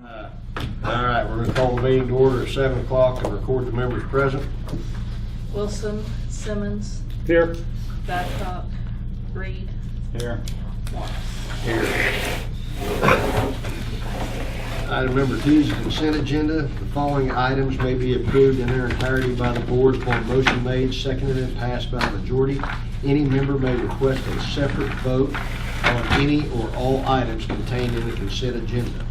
All right, we're going to call the meeting to order at 7 o'clock and record the members present. Wilson, Simmons, Here. Babcock, Reed, Here. Morris. Here. Item number 2 is the consent agenda. The following items may be approved in their entirety by the board upon motion made, seconded, and passed by the majority. Any member may request a separate vote on any or all items contained in the consent agenda.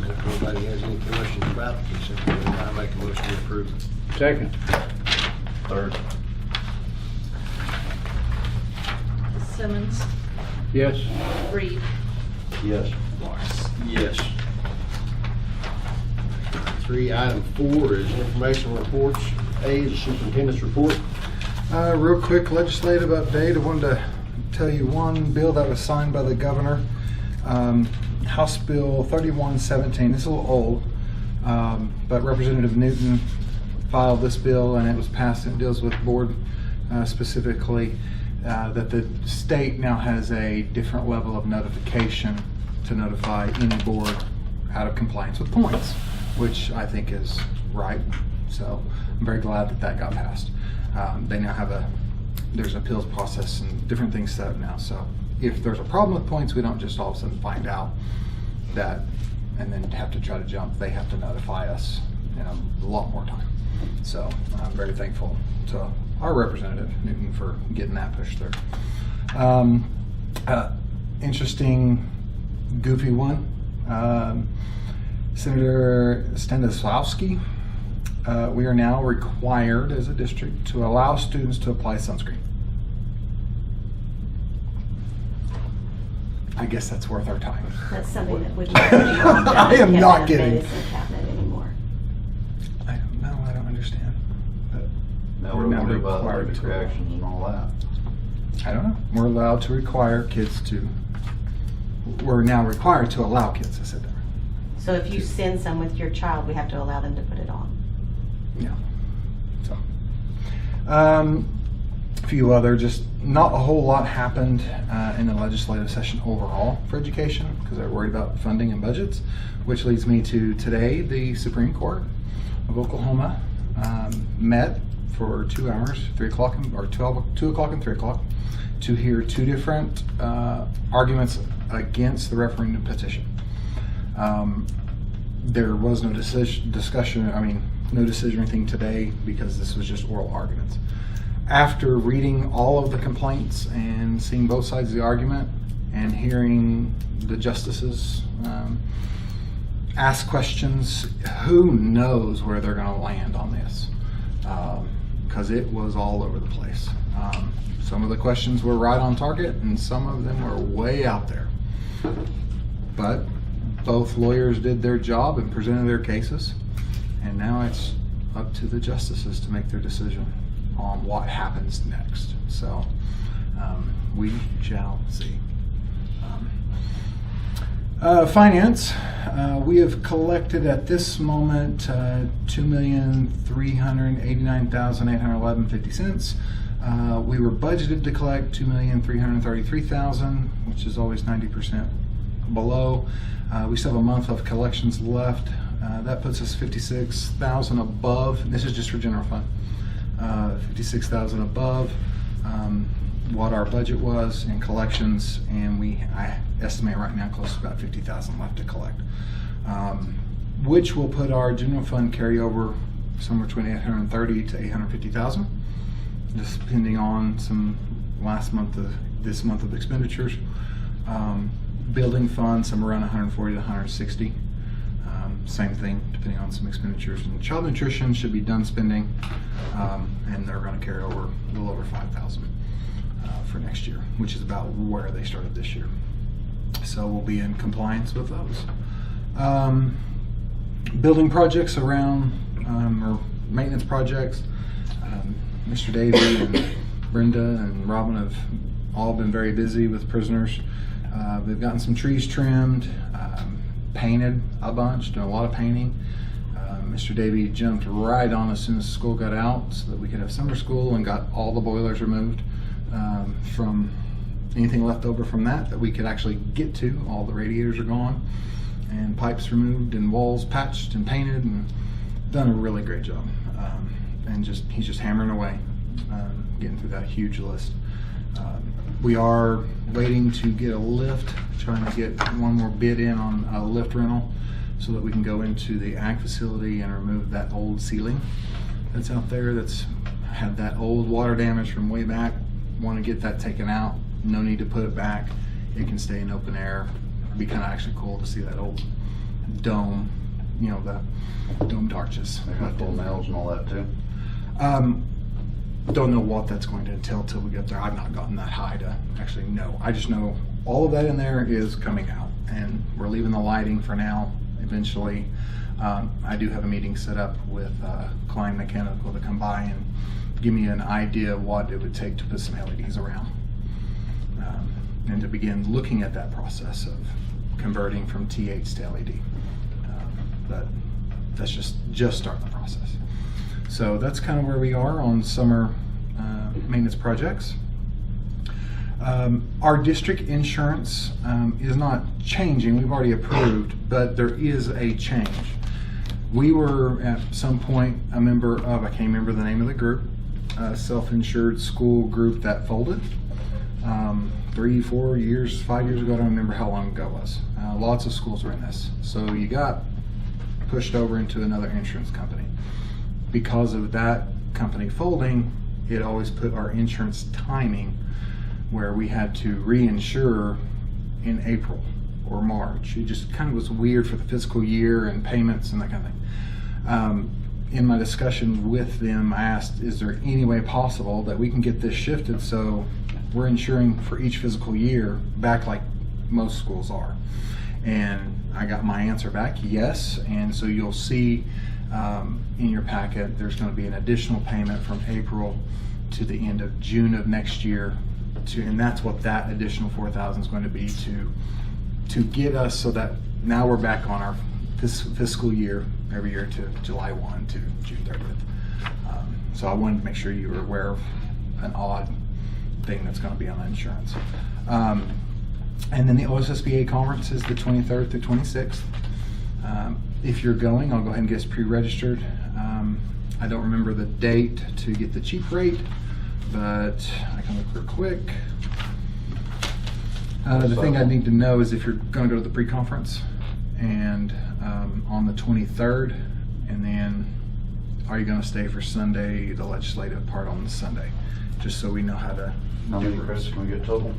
If nobody has any questions about the consent agenda, I make a motion to approve it. Second. Third. Simmons, Yes. Reed, Yes. Morris. Yes. 3, item 4 is informational reports. A is the superintendent's report. Real quick legislative update. I wanted to tell you one bill that was signed by the governor. House Bill 3117. It's a little old, but Representative Newton filed this bill and it was passed. It deals with board specifically that the state now has a different level of notification to notify any board out of compliance with points, which I think is right. So I'm very glad that that got passed. They now have there's an appeals process and different things set up now. So if there's a problem with points, we don't just all of a sudden find out that and then have to try to jump. They have to notify us in a lot more time. So I'm very thankful to our Representative Newton for getting that pushed through. Interesting, goofy one. Senator Stanislawski. We are now required as a district to allow students to apply sunscreen. I guess that's worth our time. That's something that would not be on the I am not kidding. medicine cabinet anymore. I don't understand. But Now we're we're now worried about required allergic to- reactions and all that. I don't know. We're allowed to require kids to. We're now required to allow kids. I said that. So if you send some with your child, we have to allow them to put it on. Yeah. So, a few other, just not a whole lot happened in the legislative session overall for education because they're worried about funding and budgets, which leads me to today. The Supreme Court of Oklahoma met for 2 hours, 3 o'clock or 2 o'clock and 3 o'clock, to hear 2 different arguments against the referendum petition. There was no discussion. No decision or anything today because this was just oral arguments. After reading all of the complaints and seeing both sides of the argument and hearing the justices ask questions, who knows where they're going to land on this? Because it was all over the place. Some of the questions were right on target and some of them were way out there. But both lawyers did their job and presented their cases. And now it's up to the justices to make their decision on what happens next. So we shall see. Finance, we have collected at this moment $2,389,811.50. We were budgeted to collect $2,333,000, which is always 90% below. We still have a month of collections left. That puts us $56,000 above. This is just for general fund. $56,000 above what our budget was in collections, and I estimate right now close to about $50,000 left to collect, which will put our general fund carryover somewhere between $830,000 to $850,000, just depending on some this month of expenditures. Building fund somewhere around $140,000 to $160,000. Same thing, depending on some expenditures. And child nutrition should be done spending, and they're going to carry over a little over $5,000 for next year, which is about where they started this year. So we'll be in compliance with those. Building projects around, or maintenance projects. Mr. Davey and Brenda and Robin have all been very busy with prisoners. They've gotten some trees trimmed, painted a bunch, done a lot of painting. Mr. Davey jumped right on as soon as school got out so that we could have summer school and got all the boilers removed from anything left over from that we could actually get to. All the radiators are gone, and pipes removed, and walls patched and painted, and done a really great job. And he's just hammering away, getting through that huge list. We are waiting to get a lift, trying to get one more bid in on a lift rental so that we can go into the ag facility and remove that old ceiling that's out there that's had that old water damage from way back. Want to get that taken out. No need to put it back. It can stay in open air. It'd be kind of actually cool to see that old dome, you know, the domed arches. They got full nails and all that too. Don't know what that's going to entail till we get there. I've not gotten that high to actually know. I just know all of that in there is coming out, and we're leaving the lighting for now. Eventually, I do have a meeting set up with Klein Mechanical to come by and give me an idea of what it would take to put some LEDs around, and to begin looking at that process of converting from T8s to LED. But that's just starting the process. So that's kind of where we are on summer maintenance projects. Our district insurance is not changing. We've already approved, but there is a change. We were at some point a member of, I can't remember the name of the group, self-insured school group that folded 3, 4 years, 5 years ago. I don't remember how long ago it was. Lots of schools were in this. So you got pushed over into another insurance company. Because of that company folding, it always put our insurance timing where we had to reinsure in April or March. It just kind of was weird for the fiscal year and payments and that kind of thing. In my discussion with them, I asked, is there any way possible that we can get this shifted so we're insuring for each fiscal year back like most schools are? And I got my answer back, yes. And so you'll see in your packet, there's going to be an additional payment from April to the end of June of next year, and that's what that additional $4,000 is going to be to get us so that now we're back on our fiscal year every year to July 1 to June 30th. So I wanted to make sure you were aware of an odd thing that's going to be on the insurance. And then the OSSBA conference is the 23rd to 26th. If you're going, I'll go ahead and get us pre-registered. I don't remember the date to get the cheap rate, but I can look real quick. The thing I need to know is if you're going to go to the pre-conference and on the 23rd, and then are you going to stay for Sunday, the legislative part on the Sunday, just so we know how to How do many it. credits can we get total?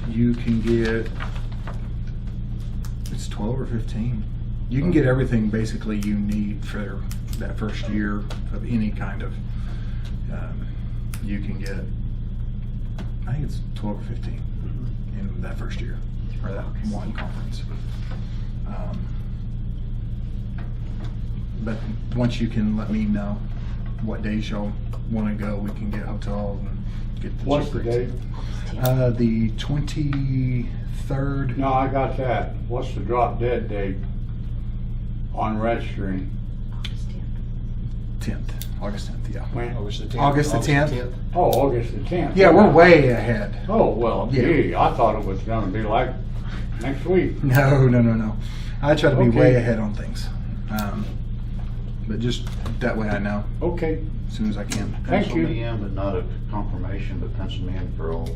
You can get, it's 12 or 15. You can get everything basically you need for that first year of any kind of, you can get, I think it's 12 or 15 in that first year, or that one conference. But once you can let me know what days y'all want to go, we can get hotels and get the What's cheap the rates. date? The 23rd. No, I got that. What's the drop dead date on registering? 10th, August 10th, yeah. When? August the 10th. August the 10th? Oh, August the 10th. Yeah, we're way ahead. Oh, well, Yeah. gee, I thought it was gonna be like next week. No. I try to be Okay. way ahead on things. But just that way I know Okay, as soon as I can. Thank Pencil you. me in, but not a confirmation, but pencil me in for all.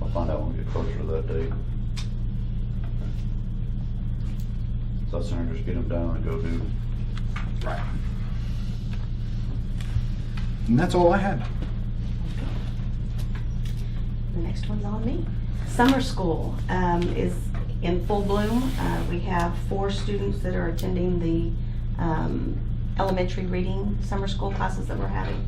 I'll find out when we get closer to that date. So I'd sooner just get them done and go do. Right. And that's all I had. The next one's on me. Summer school is in full bloom. We have 4 students that are attending the elementary reading summer school classes that we're having.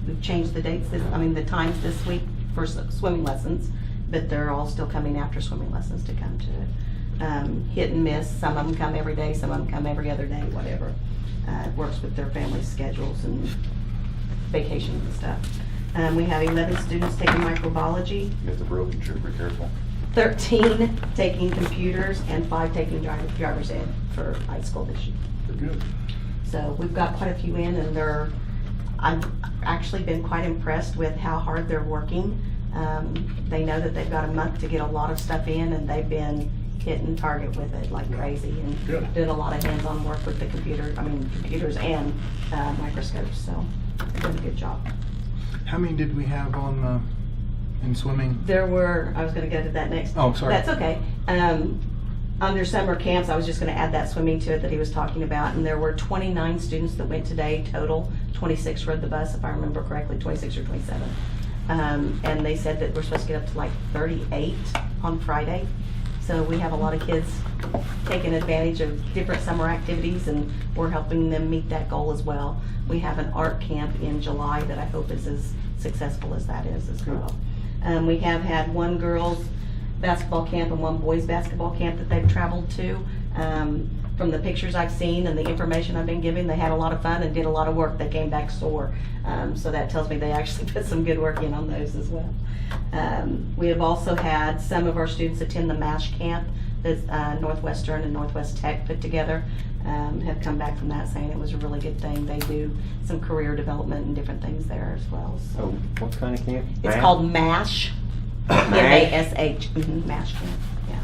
We've changed the dates, the times this week for swimming lessons, but they're all still coming after swimming lessons to come to it. Hit and miss. Some of them come every day, some of them come every other day, whatever. It works with their family schedules and vacations and stuff. We have 11 students taking microbiology, Get the broken trip, be careful. 13 taking computers, and 5 taking driver's ed for high school this year. They're good. So we've got quite a few in, and they're I've actually been quite impressed with how hard they're working. They know that they've got a month to get a lot of stuff in, and they've been hitting target with it like crazy, and Good. did a lot of hands-on work with the computers and microscopes, so they're doing a good job. How many did we have on in swimming? There were, I was gonna go to that next. Oh, sorry. That's okay. Under summer camps, I was just gonna add that swimming to it that he was talking about, and there were 29 students that went today total. 26 rode the bus, if I remember correctly, 26 or 27. And they said that we're supposed to get up to like 38 on Friday. So we have a lot of kids taking advantage of different summer activities, and we're helping them meet that goal as well. We have an art camp in July that I hope is as successful as that is as well. We have had one girls basketball camp and one boys basketball camp that they've traveled to. From the pictures I've seen and the information I've been given, they had a lot of fun and did a lot of work. They came back sore. So that tells me they actually put some good work in on those as well. We have also had some of our students attend the MASH camp that Northwestern and Northwest Tech put together. Have come back from that saying it was a really good thing. They do some career development and different things there as well. So Oh, what kind of camp? it's called MASH. M-A-S-H. MASH camp. Yeah.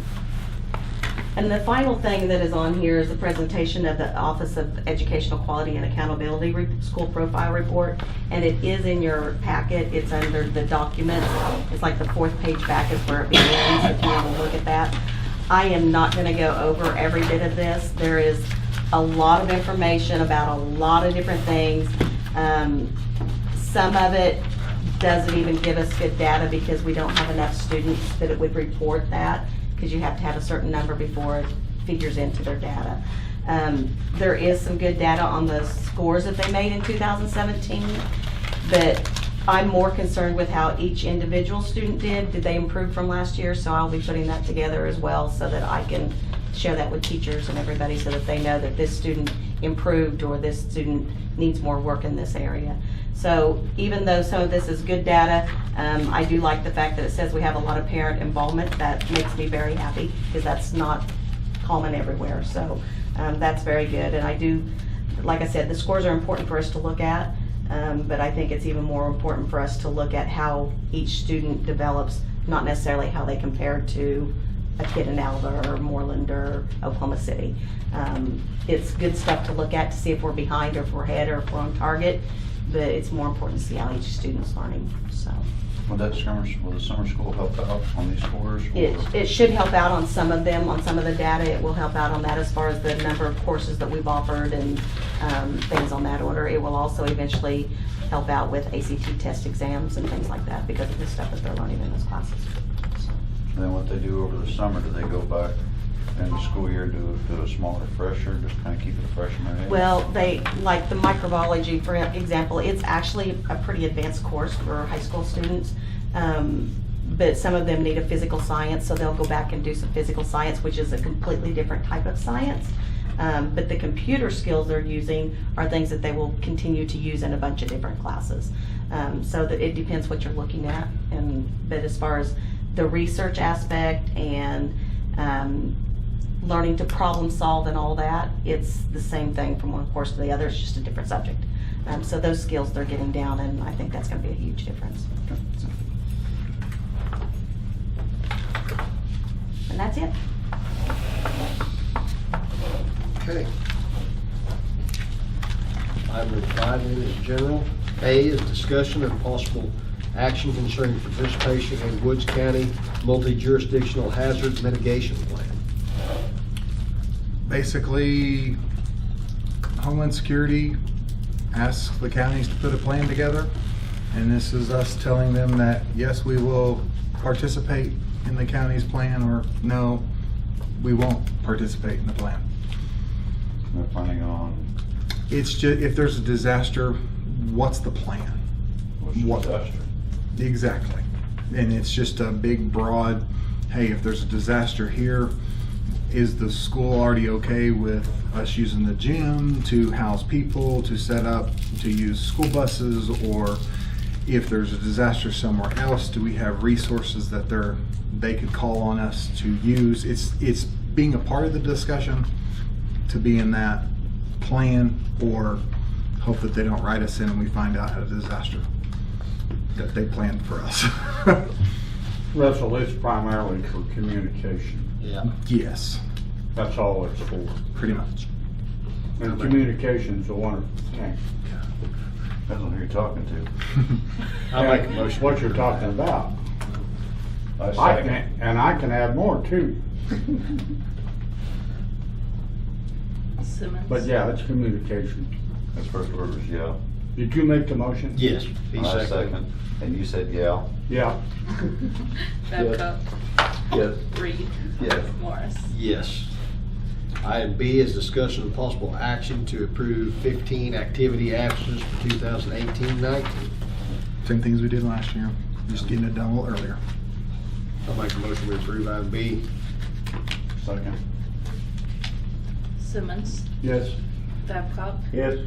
And the final thing that is on here is the presentation of the Office of Educational Quality and Accountability School Profile Report. And it is in your packet. It's under the documents. It's like the 4th page back is where it begins, if you want to look at that. I am not going to go over every bit of this. There is a lot of information about a lot of different things. Some of it doesn't even give us good data because we don't have enough students that it would report that, because you have to have a certain number before it figures into their data. There is some good data on the scores that they made in 2017, but I'm more concerned with how each individual student did. Did they improve from last year? So I'll be putting that together as well so that I can share that with teachers and everybody so that they know that this student improved or this student needs more work in this area. So even though some of this is good data, I do like the fact that it says we have a lot of parent involvement. That makes me very happy because that's not common everywhere. So that's very good. And I do, like I said, the scores are important for us to look at, but I think it's even more important for us to look at how each student develops, not necessarily how they compare to a kid in Alva or Moreland or Oklahoma City. It's good stuff to look at to see if we're behind or if we're ahead or if we're on target, but it's more important to see how each student's learning. So Will the summer school help out on these scores? it should help out on some of them, on some of the data. It will help out on that as far as the number of courses that we've offered and things on that order. It will also eventually help out with ACT test exams and things like that because of the stuff that they're learning in those classes. So. And then what they do over the summer, do they go back in the school year, do a small refresher, just kind of keep it fresh in their head? Well, they, like the microbiology, for example, it's actually a pretty advanced course for high school students. But some of them need a physical science, so they'll go back and do some physical science, which is a completely different type of science. But the computer skills they're using are things that they will continue to use in a bunch of different classes. So that it depends what you're looking at. But as far as the research aspect and learning to problem solve and all that, it's the same thing from one course to the other. It's just a different subject. So those skills they're getting down, and I think that's going to be a huge difference. So. And that's it. Okay. Item number 5 is general. A is discussion of possible action concerning participation in Woods County multi-jurisdictional hazard mitigation plan. Basically, Homeland Security asks the counties to put a plan together, and this is us telling them that yes, we will participate in the county's plan, or no, we won't participate in the plan. They're planning on, It's just, if there's a disaster, what's the plan? what's the What- disaster? Exactly. And it's just a big, broad, hey, if there's a disaster here, is the school already okay with us using the gym to house people, to set up, to use school buses? Or if there's a disaster somewhere else, do we have resources that they could call on us to use? It's being a part of the discussion, to be in that plan, or hope that they don't write us in and we find out a disaster that they planned for us. Russell, it's primarily for communication. Yeah. Yes, That's all it's for. pretty much. And communication's a wonderful thing. Depends on who you're talking to. I'll make a motion. What you're talking about. I I second. can, and I can add more too. Simmons. But yeah, it's communication. His first word was yeah. Did you make the motion? Yes. He I seconded. second. And you said yeah. Yeah. Babcock. Yes. Reed. Yes. Morris. Yes. Item B is discussion of possible action to approve 15 activity absences for 2018-19. Same things we did last year, just getting it done a little earlier. I'll make a motion to approve item B. Second. Simmons. Yes. Babcock. Yes.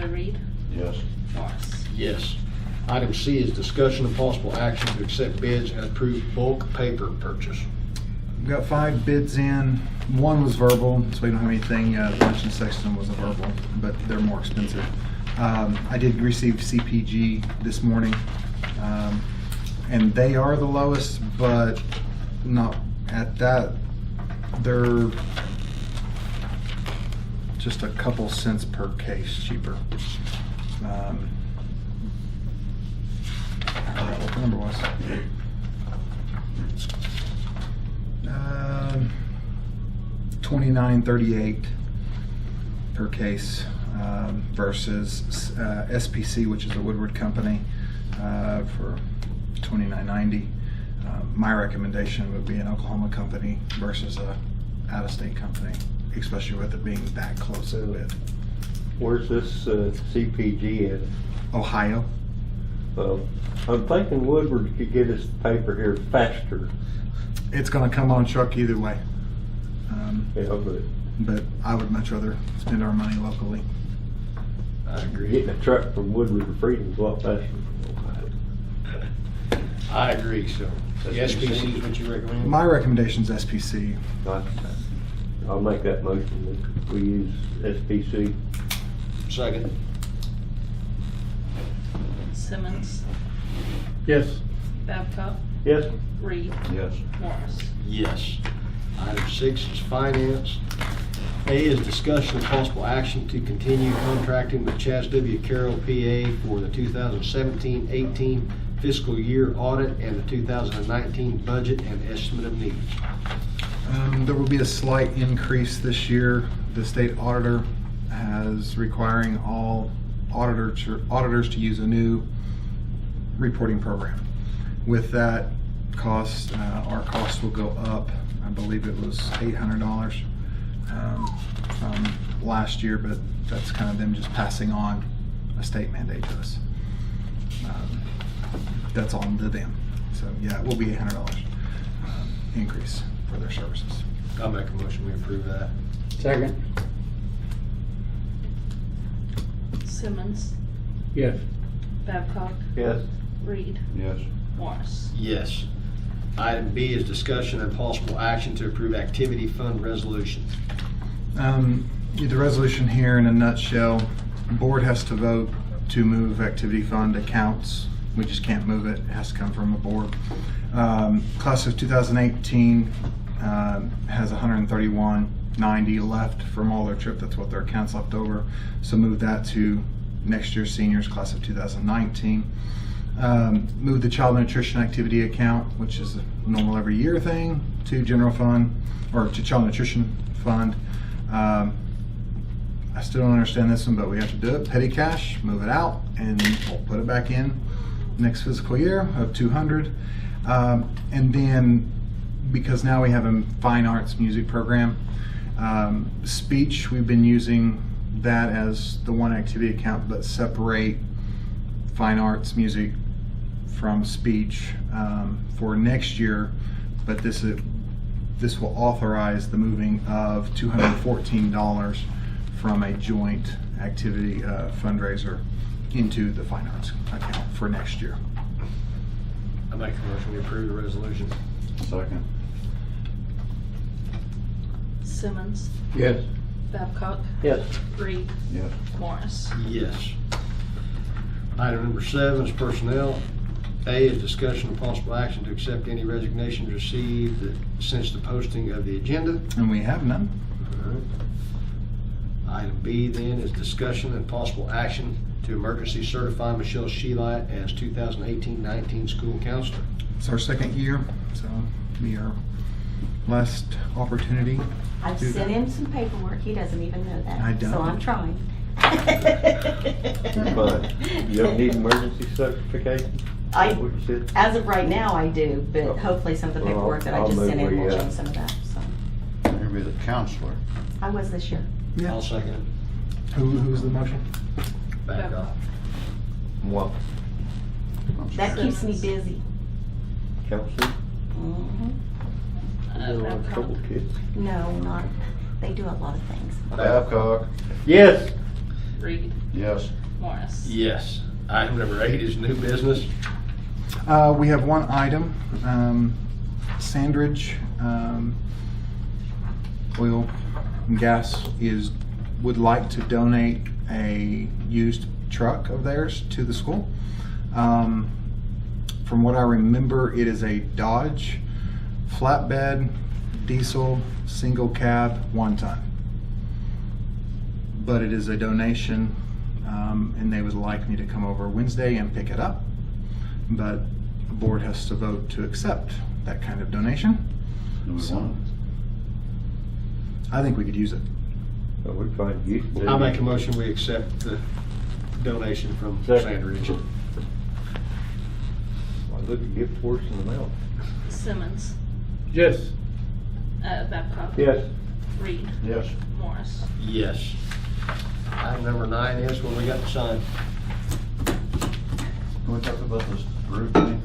Reed. Yes. Morris. Yes. Item C is discussion of possible action to accept bids and approve bulk paper purchase. We've got 5 bids in. One was verbal, so we don't have anything. Lunch and Sexton was a verbal, but they're more expensive. I did receive CPG this morning, and they are the lowest, but not at that. They're just a couple cents per case cheaper. I forgot what the number was. $29.38 per case versus SPC, which is a Woodward company, for $29.90. My recommendation would be an Oklahoma company versus a out-of-state company, especially with it being that close to it. Where's this CPG at? Ohio. Well, I'm thinking Woodward could get us the paper here faster, It's going to come on truck either way. you know, But I would much rather spend our money locally. I agree. getting a truck from Woodward to Freedom's a lot faster. I agree, so the SPC is what you recommend? My recommendation is SPC. I'll make that motion that we use SPC. Second. Simmons. Yes. Babcock. Yes? Reed. Yes. Morris. Yes. Item 6 is finance. A is discussion of possible action to continue contracting with Chaz W. Carroll, PA for the 2017-18 fiscal year audit and the 2019 budget and estimate of needs. There will be a slight increase this year. The state auditor has requiring all auditors to use a new reporting program. With that cost, our cost will go up. I believe it was $800 from last year, but that's kind of them just passing on a state mandate to us. That's on to them. So yeah, it will be $800 increase for their services. I'll make a motion, we approve that. Second. Simmons. Yes. Babcock. Yes. Reed. Yes. Morris. Yes. Item B is discussion and possible action to approve activity fund resolution. The resolution here in a nutshell, the board has to vote to move activity fund accounts. We just can't move it. It has to come from a board. Class of 2018 has $131.90 left from all their trip. That's what their accounts left over. So move that to next year's seniors, class of 2019. Move the child nutrition activity account, which is a normal every year thing, to general fund, or to child nutrition fund. I still don't understand this one, but we have to do it. Petty cash, move it out, and we'll put it back in next fiscal year of 200. And then, because now we have a fine arts music program, speech, we've been using that as the one activity account, but separate fine arts music from speech for next year. But this will authorize the moving of $214 from a joint activity fundraiser into the fine arts account for next year. I make a motion, we approve the resolution. Second. Simmons. Yes. Babcock, Yes. Reed, Yes. Morris. Yes. Item number 7 is personnel. A is discussion of possible action to accept any resignations received since the posting of the agenda. And we have none. Item B then is discussion and possible action to emergency certify Michelle Sheelight as 2018-19 school counselor. It's our second year, so be our last opportunity. I've Do sent that. him some paperwork, he doesn't even know that. I don't. So I'm trying. But you don't need emergency certification? I, What you said? as of right now, I do, but Oh. hopefully some of the Well, paperwork that I I'll just move sent in we, will uh, change some of that, so. You'll be the counselor. I was this year. Yeah. I'll second it. Who's the motion? Babcock. What? I'm That sorry. keeps me busy. Counselor? Mhm. You don't want Babcock, trouble kids? No, not, they do a lot of things. Babcock. Yes. Reed, Yes. Morris. Yes. Item number 8 is new business. We have one item, Sandridge Oil and Gas would like to donate a used truck of theirs to the school. From what I remember, it is a Dodge flatbed, diesel, single cab, 1 ton. But it is a donation, and they would like me to come over Wednesday and pick it up. But the board has to vote to accept that kind of donation. Do we So- want I think we could use it. Well, we're trying to use it. I'll make a motion, we accept the donation from Second. Sandridge. I look at gift horse in the mouth. Simmons, Yes. Babcock. Yes. Reed, it? Yes. Morris. Yes. Item number 9 is what we got to sign. Can we talk about this roof thing?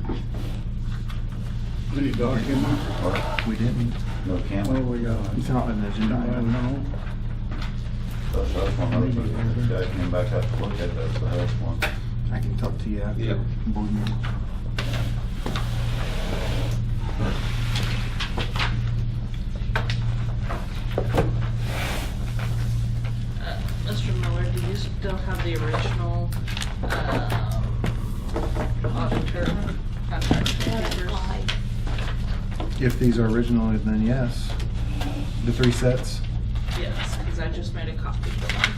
Any documents? Or, We didn't. no, What can't do we? we got? It's not an agenda item. No. That's the one, the guy came back out to look at, that's the house one. I can talk to you after Yep. the board meeting. Mr. Miller, do you still have the original, auditor contract papers? If these are original, then yes. The 3 sets. Yes, because I just made a copy for them.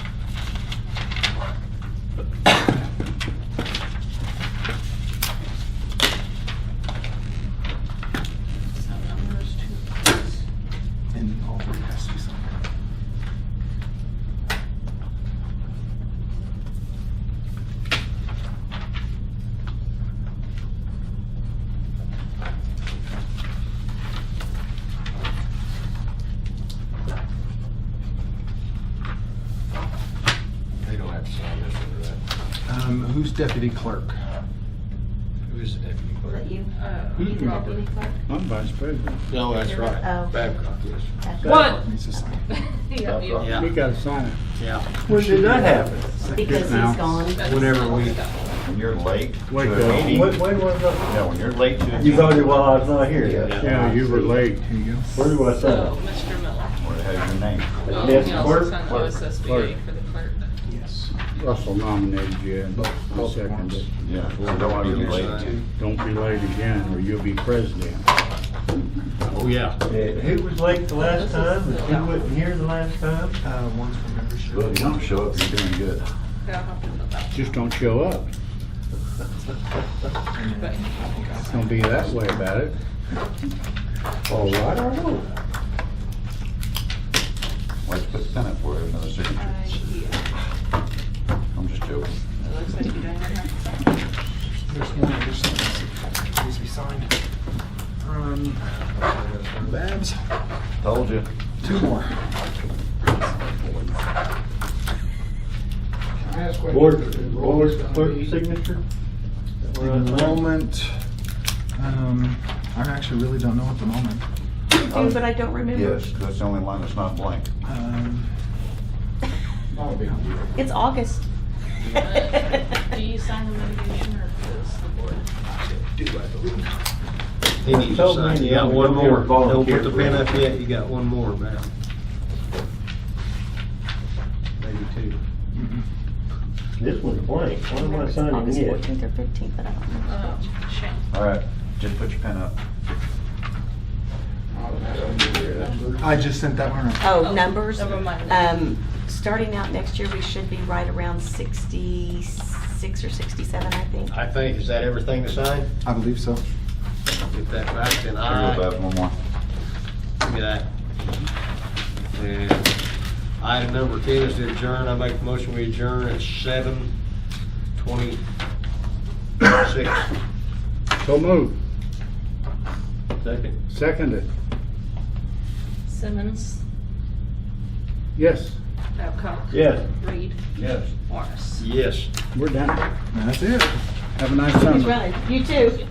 So numbers 2 plus. And all 3 has to be signed. They don't have to sign this one, or that. Who's deputy clerk? Who is the deputy Is clerk? that you? Who's You Robert? deputy clerk? I'm vice president. No, that's right. Oh. Babcock, yes. That's What? Needs to sign. Yeah, you- Yeah. We gotta sign it. Yeah. When did that happen? Because he's Now. gone. Whenever we, When you're late Wait, to Bill. a meeting, When was that? yeah, when you're late to a You voted meeting, while I was not here. Yeah. Yeah, you were late. Here you go. Where do I So, sign? Mr. Miller. where it has your name. Well, Yes, he also clerk. signed Clerk. OSSBA Clerk. for the clerk. Yes. Russell nominated you and I'll second it. Yeah, so don't want to be late to. Don't be late again or you'll be president. oh, yeah. Who was late the last time, and who wasn't here the last time? One's for membership. Well, if you don't show up, you're doing good. Yeah, I'll have to fill that. Just don't show up. But Don't be that way about it. All right, I will. Let's put the pen up for another signature. yeah, I'm just joking. it looks like you don't even have to sign. There's one other that needs to be signed. Babs, Told you. 2 more. Board clerk signature? Enrollment, I actually really don't know at the moment. I do, but I don't remember. Yes, that's the only line that's not blank. It's August. Do you sign the mitigation or does the board? He needs to Told me sign. You you got only one come here more. Don't volunteer put the for pen it. up yet, you got one more, man. This one's blank. Why am I Remember, it's signing August it? 14th or 15th, but I don't know. Shane. All right, just put your pen up. I just sent that one around. Oh, Oh, numbers? never mind. Starting out next year, we should be right around 66 or 67, I think. I think, is that everything to sign? I believe so. Get that back, then Here, go aye. back one more. Give me that. And item number 10 is to adjourn. I make a motion we adjourn at 7:26. So moved. Second. Seconded. Simmons, Yes, Babcock. Yes. Reed, Yes. Morris. Yes. we're done. That's it. Have a nice He's summer. running. You too.